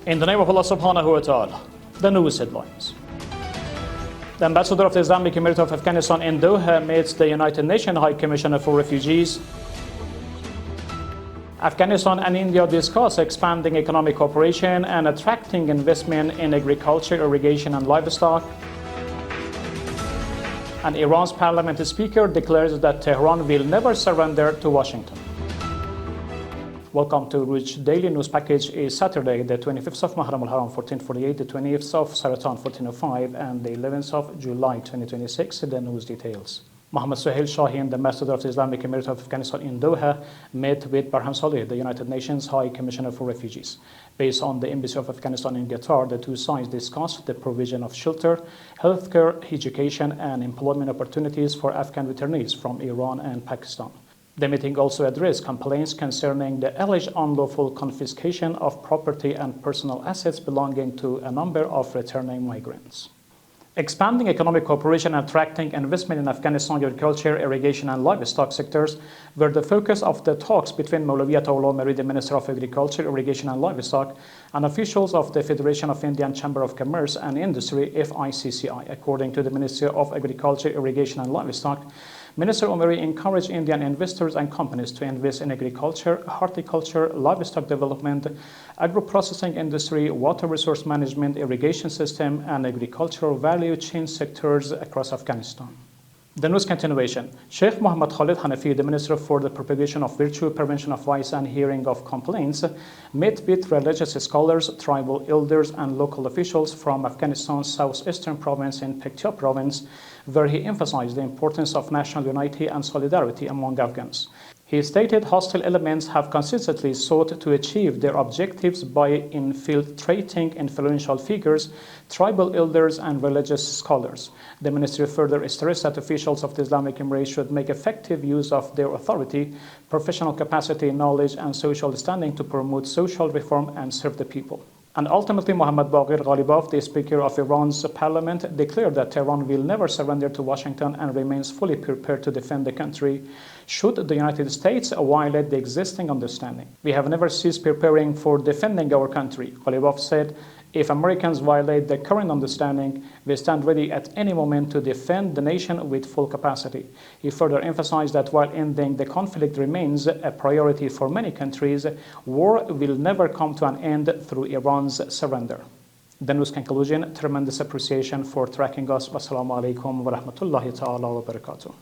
In the name of Allah subhanahu wa ta'ala, the news headlines. The ambassador of the Islamic Emirate of Afghanistan in Doha meets the United Nations High Commissioner for Refugees. Afghanistan and India discuss expanding economic cooperation and attracting investment in agriculture, irrigation and livestock. And Iran's parliament speaker declares that Tehran will never surrender to Washington. Welcome to Urooj Daily News Package. Is Saturday, the 25th of Muharram al-Haram 1448, the 20th of Saratan 1405, and the 11th of July 2026. The news details. Mohammed Suhail Shaheen, the ambassador of the Islamic Emirate of Afghanistan in Doha, met with Barham Saleh, the United Nations High Commissioner for Refugees. Based on the Embassy of Afghanistan in Qatar, the two sides discussed the provision of shelter, healthcare, education, and employment opportunities for Afghan returnees from Iran and Pakistan. The meeting also addressed complaints concerning the alleged unlawful confiscation of property and personal assets belonging to a number of returning migrants. Expanding economic cooperation and attracting investment in Afghanistan agriculture, irrigation and livestock sectors were the focus of the talks between Maulawiyat Awla Mary, the Minister of Agriculture, Irrigation and Livestock, and officials of the Federation of Indian Chamber of Commerce and Industry, FICCI. According to the Ministry of Agriculture, Irrigation and Livestock, Minister Omari encouraged Indian investors and companies to invest in agriculture, horticulture, livestock development, agro-processing industry, water resource management, irrigation system, and agricultural value chain sectors across Afghanistan. The news continuation. Sheikh Muhammad Khalid Hanafi, the Minister for the Propagation of Virtue, Prevention of Vice and Hearing of Complaints, met with religious scholars, tribal elders, and local officials from Afghanistan's southeastern province in Paktia province, where he emphasized the importance of national unity and solidarity among Afghans. He stated hostile elements have consistently sought to achieve their objectives by infiltrating influential figures, tribal elders, and religious scholars. The ministry further stressed that officials of the Islamic Emirate should make effective use of their authority, professional capacity, knowledge, and social standing to promote social reform and serve the people. And ultimately, Mohammad Baghir Ghalibaf, the Speaker of Iran's parliament, declared that Tehran will never surrender to Washington and remains fully prepared to defend the country should the United States violate the existing understanding. We have never ceased preparing for defending our country, Ghalibaf said. If Americans violate the current understanding, we stand ready at any moment to defend the nation with full capacity. He further emphasized that while ending the conflict remains a priority for many countries, war will never come to an end through Iran's surrender. The news conclusion, tremendous appreciation for tracking us. Wassalamu alaikum wa rahmatullahi ta'ala wa barakatuh.